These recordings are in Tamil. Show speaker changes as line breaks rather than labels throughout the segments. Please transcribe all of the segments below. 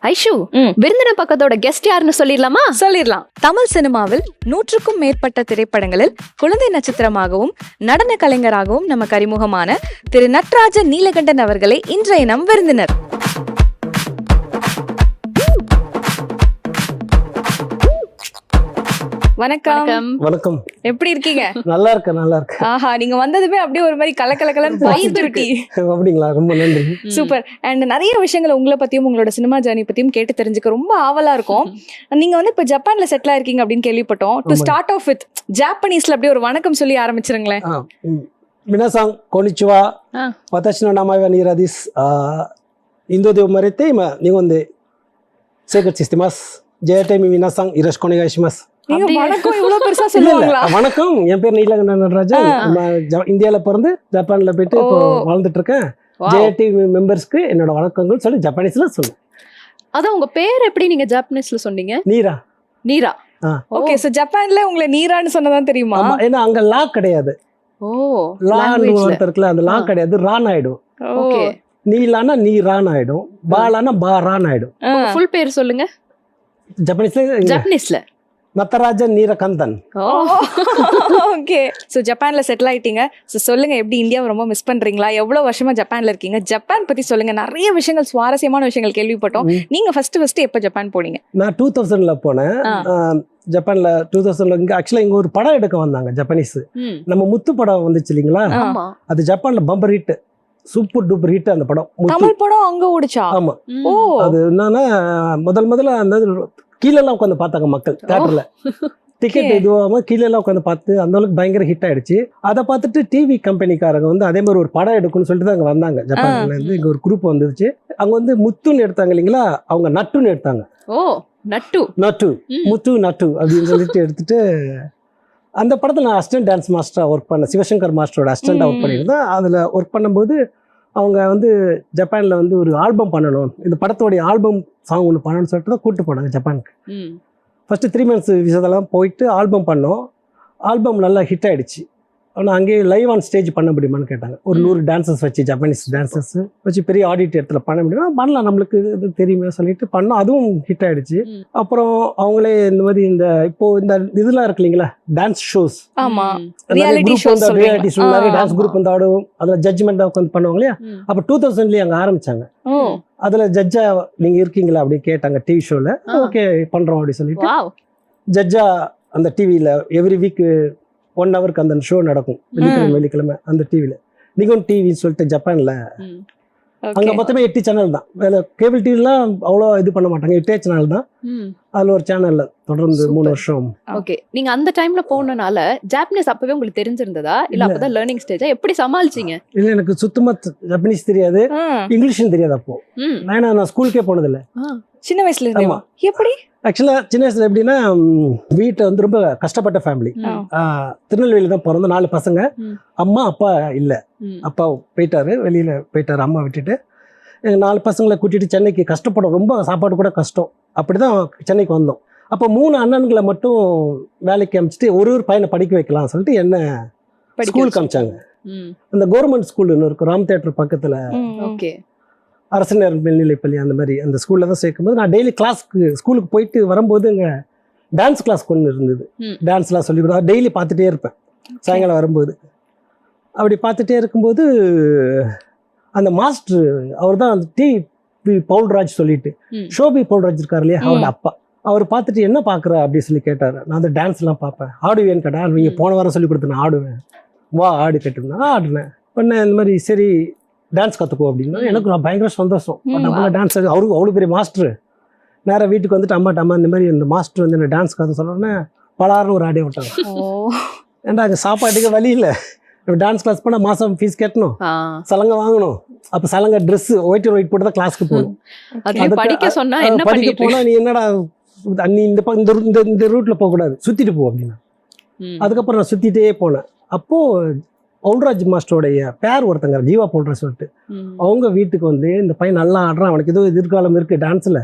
ஐஷு, விருந்தின பக்கத்தோட கெஸ்ட் யாருன்னு சொல்லிடலாமா?
சொல்லிடலாம். தமிழ் சினிமாவில் 100க்கும் மேற்பட்ட திரைப்படங்களில் குழந்தை நட்சத்திரமாகவும் நடன கலைஞராகவும் நமக்கு அறிமுகமான திரு நட்ராஜன் நீலகண்டன் அவர்களே இன்றைய நம் விருந்தினர். வணக்கம்.
வணக்கம்.
எப்படி இருக்கீங்க?
நல்லா இருக்கு.
ஆஹா, நீங்க வந்ததுமே அப்படியே ஒரு மாதிரி கலக்கலன்னு பாசிட்டிவிட்டி.
அப்படிங்களா? ரொம்ப நன்றி.
சூப்பர். அண்ட் நிறைய விஷயங்கள் உங்களை பத்தியும் உங்களோட சினிமா ஜர்னி பத்தியும் கேட்டு தெரிஞ்சுக்க ரொம்ப ஆவலா இருக்கும். நீங்க வந்து இப்ப ஜப்பான்ல செட்டில் ஆயிருக்கீங்க அப்படின்னு கேள்விப்பட்டோம். டு ஸ்டார்ட் ஆஃப் வித் ஜாப்பனீஸ்ல அப்படியே ஒரு வணக்கம் சொல்லி ஆரம்பிச்சிருங்களேன்.
மினாசாங் கொனிச்சிவா. வatashi no namae wa Nira desu. Indo de umarete ima nihon de seikachu shite masu. JTM மினாசாங் yoroshiku onegaishimasu.
வணக்கம் இவ்வளவு பெருசா சொல்லுவாங்களா?
வணக்கம், என் பேர் நீலகண்டன் நடராஜன். இந்தியால பிறந்து ஜப்பான்ல போயிட்டு இப்போ வாழ்ந்துட்டு இருக்கேன். ஜேடி மெம்பர்ஸ்க்கு என்னோட வணக்கங்கள் சொல்லி ஜப்பானீஸ்ல சொல்லு.
அதான் உங்க பேர் எப்படி நீங்க ஜாப்பனீஸ்ல சொன்னீங்க?
நீரா.
நீரா.
ஓகே, சோ ஜப்பான்ல உங்களை நீரான்னு சொன்னதான் தெரியுமா?
ஏன்னா அங்க லா கிடையாது. லான்னு இருக்குல்ல, அந்த லா கிடையாது. ரான் ஆயிடும்.
ஓகே.
நீலானா நீரான் ஆயிடும். பாலானா பாரான் ஆயிடும்.
ஃபுல் பேர் சொல்லுங்க. ஜப்பானீஸ்ல
நட்ராஜன் நீலகண்டன்.
ஓகே. சோ ஜப்பான்ல செட்டில் ஆயிட்டீங்க. சோ சொல்லுங்க, எப்படி இந்தியாவை ரொம்ப மிஸ் பண்றீங்களா? எவ்வளவு வருஷமா ஜப்பான்ல இருக்கீங்க? ஜப்பான் பத்தி சொல்லுங்க. நிறைய விஷயங்கள், சுவாரஸ்யமான விஷயங்கள் கேள்விப்பட்டோம். நீங்க ஃபர்ஸ்ட் எப்ப ஜப்பான் போனீங்க?
நான் 2000ல போனேன். ஜப்பான்ல 2000ல இங்க ஆக்சுவலா இங்க ஒரு படம் எடுக்க வந்தாங்க ஜப்பானீஸ். நம்ம முத்து படம் வந்துச்சு இல்லீங்களா? அது ஜப்பான்ல bumper hit, super duper hit அந்த படம்.
தமிழ் படம் அங்க ஓடுச்சா?
ஆமா. அது என்னன்னா முதல்ல அந்த கீழெல்லாம் உட்காந்து பார்த்தாங்க மக்கள் தியேட்டர்ல. டிக்கெட் இதுவாம கீழெல்லாம் உட்காந்து பார்த்து அந்த அளவுக்கு பயங்கர ஹிட் ஆயிடுச்சு. அதை பார்த்துட்டு டிவி கம்பெனிக்காரங்க வந்து அதே மாதிரி ஒரு படம் எடுக்கணும்னு சொல்லிட்டு அங்க வந்தாங்க. ஜப்பான்ல இருந்து இங்க ஒரு குரூப் வந்துருச்சு. அங்க வந்து முத்துன்னு எடுத்தாங்க இல்லைங்களா, அவங்க நட்டுன்னு எடுத்தாங்க. நட்டு முத்து நட்டு அப்படின்னு சொல்லிட்டு எடுத்துட்டு அந்த படத்துல நான் அசிஸ்டன்ட் டான்ஸ் மாஸ்டரா ஒர்க் பண்ணேன். சிவசங்கர் மாஸ்டரோட அசிஸ்டண்டா ஒர்க் பண்ணியிருந்தேன். அதுல ஒர்க் பண்ணும்போது அவங்க வந்து ஜப்பான்ல வந்து ஒரு ஆல்பம் பண்ணணும், இந்த படத்தோடைய ஆல்பம் சாங் ஒன்று பண்ணணும்னு சொல்லிட்டு தான் கூப்பிட்டு போனாங்க ஜப்பானுக்கு. ஃபர்ஸ்ட் 3 months விசாதெல்லாம் போயிட்டு ஆல்பம் பண்ணோம். ஆல்பம் நல்லா ஹிட் ஆயிடுச்சு. ஆனால் அங்கேயே லைவ் ஆன் ஸ்டேஜ் பண்ண முடியுமான்னு கேட்டாங்க. ஒரு 100 டான்சர்ஸ் வச்சு, ஜப்பானீஸ் டான்சர்ஸ் வச்சு பெரிய ஆடிட் இடத்துல பண்ண முடியுமா? பண்ணலாம், நம்மளுக்கு இது தெரியுமே சொல்லிட்டு பண்ணோம். அதுவும் ஹிட் ஆயிடுச்சு. அப்புறம் அவங்களே இந்த மாதிரி இந்த இப்போ இந்த இதெல்லாம் இருக்கு இல்லைங்களா, டான்ஸ் ஷோஸ், ரியாலிட்டி ஷோ, நிறைய டான்ஸ் குரூப் வந்து ஆடும். அதுல ஜட்ஜ்மெண்டா உட்காந்து பண்ணுவாங்க இல்லையா? அப்ப 2000லயே அங்க ஆரம்பிச்சாங்க. அதுல ஜட்ஜா நீங்க இருக்கீங்களா அப்படி கேட்டாங்க டிவி ஷோல. ஓகே பண்றோம் அப்படி சொல்லிட்டு ஜட்ஜா அந்த டிவியில எவ்ரி வீக் 1 ஹவருக்கு அந்த ஷோ நடக்கும். வெள்ளிக்கிழமை அந்த டிவில நிகோன் டிவின்னு சொல்லிட்டு ஜப்பான்ல. அங்க மொத்தமே 8 சேனல் தான். கேபிள் டிவிலாம் அவ்வளோ இது பண்ண மாட்டாங்க. 8 சேனல் தான். அதுல ஒரு சேனல்ல தொடர்ந்து 3 வருஷம்.
ஓகே. நீங்க அந்த டைம்ல போனனால ஜாப்பனீஸ் அப்பவே உங்களுக்கு தெரிஞ்சிருந்ததா இல்ல அப்பதான் லேர்னிங் ஸ்டேஜா? எப்படி சமாளிச்சீங்க?
இல்ல, எனக்கு சுத்தமா ஜப்பனீஸ் தெரியாது, இங்கிலீஷும் தெரியாது. அப்போ நான் ஸ்கூலுக்கே போனதில்ல.
சின்ன வயசுல இருந்தேமா? எப்படி?
ஆக்சுவலா சின்ன வயசுல எப்படின்னா, வீட்டை வந்து ரொம்ப கஷ்டப்பட்ட ஃபேமிலி. திருநெல்வேலி தான் பிறந்த 4 பசங்க. அம்மா அப்பா இல்லை. அப்பா போயிட்டாரு, வெளியில போயிட்டாரு அம்மா விட்டுட்டு. எங்கள் 4 பசங்களை கூட்டிட்டு சென்னைக்கு கஷ்டப்படும், ரொம்ப சாப்பாடு கூட கஷ்டம். அப்படிதான் சென்னைக்கு வந்தோம். அப்போ 3 அண்ணன்களை மட்டும் வேலைக்கு அனுப்பிச்சிட்டு ஒரு பையனை படிக்க வைக்கலாம் சொல்லிட்டு என்ன ஸ்கூலுக்கு அனுப்பிச்சாங்க. அந்த கவர்மெண்ட் ஸ்கூல் இருக்கும் ராம் தியேட்டர் பக்கத்துல, அரசினர் மேல்நிலைப்பள்ளி, அந்த மாதிரி அந்த ஸ்கூல்ல தான் சேர்க்கும்போது நான் டெய்லி ஸ்கூலுக்கு போயிட்டு வரும்போது அங்கே டான்ஸ் கிளாஸ் கொண்டு இருந்தது. டான்ஸ்லாம் சொல்லி கொடுத்தா டெய்லி பார்த்துட்டே இருப்பேன். சாயங்காலம் வரும்போது அப்படி பார்த்துட்டே இருக்கும்போது அந்த மாஸ்டர் அவர் தான் அந்த டிவி பவுல்ராஜ் சொல்லிட்டு, ஷோபி பவுல்ராஜ் இருக்கார் இல்லையா, அவரோட அப்பா. அவர் பார்த்துட்டு என்ன பார்க்குற அப்படின்னு சொல்லி கேட்டார். நான் அந்த டான்ஸ்லாம் பார்ப்பேன். ஆடுவேன்னு கேட்டா, நீங்கள் போன வாரம் சொல்லி கொடுத்து நான் ஆடுவேன், வா ஆடு கேட்டுருந்தேன். ஆடுனேன் பண்ணேன். இந்த மாதிரி சரி டான்ஸ் கற்றுக்கோ அப்படின்னா எனக்கு நான் பயங்கர சந்தோஷம். டான்ஸ் அவருக்கு அவ்வளோ பெரிய மாஸ்டர். நேராக வீட்டுக்கு வந்துட்டு அம்மா இந்த மாதிரி இந்த மாஸ்டர் வந்து என்ன டான்ஸ் கற்று சொன்னோன்னே பலாருன்னு ஒரு ஆடியோ விட்டாங்க. ஏன்டா அங்கே சாப்பாட்டுக்கு வழி இல்லை, டான்ஸ் கிளாஸ் போனால் மாதம் ஃபீஸ் கட்டணும், சலங்கை வாங்கணும். அப்போ சலங்கை ட்ரெஸ் ஒயிட் போட்டு தான் கிளாஸ்க்கு போகணும். படிக்க போனால் நீ என்னடா நீ இந்த ரூட்டில் போகக்கூடாது, சுற்றிட்டு போ அப்படின்னா. அதுக்கப்புறம் நான் சுற்றிட்டே போனேன். அப்போது பவுல்ராஜ் மாஸ்டருடைய பேர் ஒருத்தங்க ஜீவா பவுல்ராஜ் சொல்லிட்டு, அவங்க வீட்டுக்கு வந்து இந்த பையன் நல்லா ஆடுறான், அவனுக்கு ஏதோ எதிர்காலம் இருக்கு டான்ஸ்ல,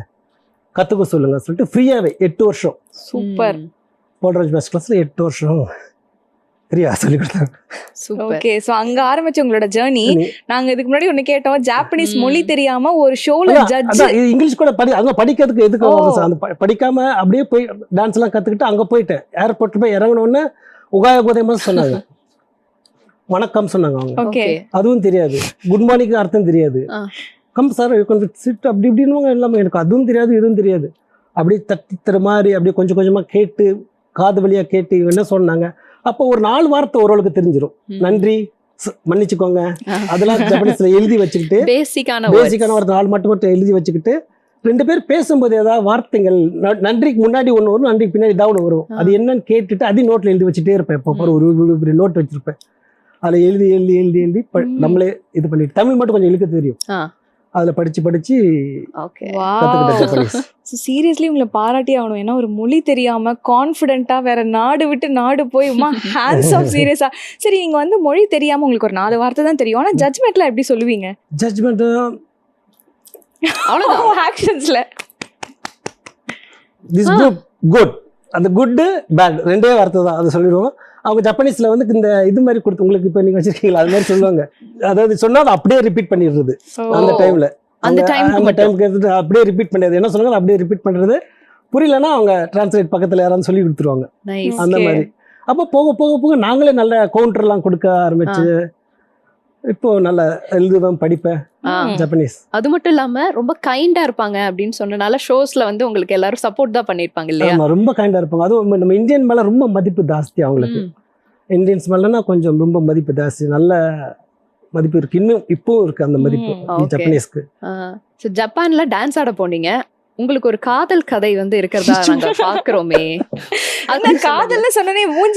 கத்துக்க சொல்லுங்க சொல்லிட்டு ஃப்ரீயாவே 8 வருஷம்.
சூப்பர்.
பவுல்ராஜ் மாஸ்டர் கிளாஸ்ல 8 வருஷம் ஃப்ரீயா சொல்லி கொடுத்தாங்க.
சூப்பர்.
ஓகே, சோ அங்க ஆரம்பிச்ச உங்களோட ஜர்னி. நாங்க இதுக்கு முன்னாடி ஒண்ணு கேட்டோம், ஜாப்பனீஸ் மொழி தெரியாம ஒரு ஷோல ஜட்ஜ்.
அதான் இது இங்கிலீஷ் கூட அங்க படிக்கிறதுக்கு எதுக்கு அந்த படிக்காம அப்படியே போய் டான்ஸ் எல்லாம் கத்துக்கிட்டு அங்க போயிட்டேன். ஏர்போர்ட்ல போய் இறங்கணும்னு உகாய கோதைமா சொன்னாங்க, வணக்கம் சொன்னாங்க அவங்க.
ஓகே,
அதுவும் தெரியாது, குட் மார்னிங் அர்த்தம் தெரியாது. கம் சார் சிட் அப்படி இப்படின்னு எல்லாமே எனக்கு அதுவும் தெரியாது இதுவும் தெரியாது. அப்படியே தட்டுற மாதிரி அப்படியே கொஞ்சம் கொஞ்சமா கேட்டு காது வழியா கேட்டு என்ன சொன்னாங்க. அப்போ ஒரு 4 வார்த்தை ஓரளவுக்கு தெரிஞ்சிடும். நன்றி, மன்னிச்சுக்கோங்க, அதெல்லாம் ஜப்பனீஸ்ல எழுதி வச்சுக்கிட்டு
பேசிக்கான
ஒரு 4 மட்டும் எழுதி வச்சுக்கிட்டு 2 பேர் பேசும்போது ஏதாவது வார்த்தைகள் நன்றிக்கு முன்னாடி ஒன்று வரும், நன்றிக்கு பின்னாடி ஏதாவது ஒன்று வரும். அது என்னன்னு கேட்டுட்டு அதையும் நோட்ல எழுதி வச்சுட்டே இருப்பேன். இப்போ ஒரு நோட் வச்சிருப்பேன், அதில் எழுதி எழுதி எழுதி எழுதி நம்மளே இது பண்ணிட்டு தமிழ் மட்டும் கொஞ்சம் எழுத தெரியும். அதுல படிச்சு கத்துக்கிட்டேன் ஜப்பனீஸ்.
சீரியஸ்லி உங்களை பாராட்டி ஆகணும். ஏன்னா ஒரு மொழி தெரியாம கான்ஃபிடென்ட்டா வேற நாடு விட்டு நாடு போய் ஹேண்ட்ஸ் ஆஃப் சீரியஸா. சரி, நீங்க வந்து மொழி தெரியாம உங்களுக்கு ஒரு 4 வார்த்தை தான் தெரியும், ஆனா ஜட்ஜ்மெண்ட்ல எப்படி சொல்லுவீங்க?
ஜட்ஜ்மெண்ட்
அவ்வளவுதான் ஆக்ஷன்ஸ்ல
திஸ் குட் அந்த குட் பேட் 2 வார்த்தை தான் அதை சொல்லிடுவோம். அவங்க ஜப்பனீஸ்ல வந்து இந்த இது மாதிரி கொடுத்து உங்களுக்கு இப்ப நீங்க வச்சிருக்கீங்களா அது மாதிரி சொல்லுவாங்க. அதாவது சொன்னா அதை அப்படியே ரிப்பீட் பண்ணிடுறது. அந்த டைம்ல
அந்த டைம்க்கு
அப்படியே ரிப்பீட் பண்ணிடுறது. என்ன சொன்னாங்க அப்படியே ரிப்பீட் பண்றது. புரியலன்னா அவங்க டிரான்ஸ்லேட் பக்கத்துல யாராவது சொல்லி கொடுத்துருவாங்க. அந்த மாதிரி அப்போ போக போக போக நாங்களே நல்ல கவுண்டர்லாம் கொடுக்க ஆரம்பிச்சு இப்போ நல்ல எழுதுவேன், படிப்பேன் ஜப்பனீஸ்.
அது மட்டும் இல்லாம ரொம்ப கைண்டா இருப்பாங்க அப்படின்னு சொன்னனால ஷோஸ்ல வந்து உங்களுக்கு எல்லாரும் சப்போர்ட் தான் பண்ணிருப்பாங்க இல்லையா?
ஆமா, ரொம்ப கைண்டா இருப்பாங்க. அதுவும் நம்ம இந்தியன் மேல ரொம்ப மதிப்பு ஜாஸ்தி அவங்களுக்கு. இந்தியன்ஸ் மேலனா கொஞ்சம் ரொம்ப மதிப்பு ஜாஸ்தி, நல்ல மதிப்பு இருக்கு, இன்னும் இப்பவும் இருக்கு அந்த மதிப்பு ஜப்பனீஸ்க்கு.
ஜப்பான்ல டான்ஸ் ஆட போனீங்க, உங்களுக்கு ஒரு காதல் கதை வந்து இருக்கிறதா நாங்க பாக்குறோமே.
அந்த காதல்னு சொன்னனே மூஞ்சி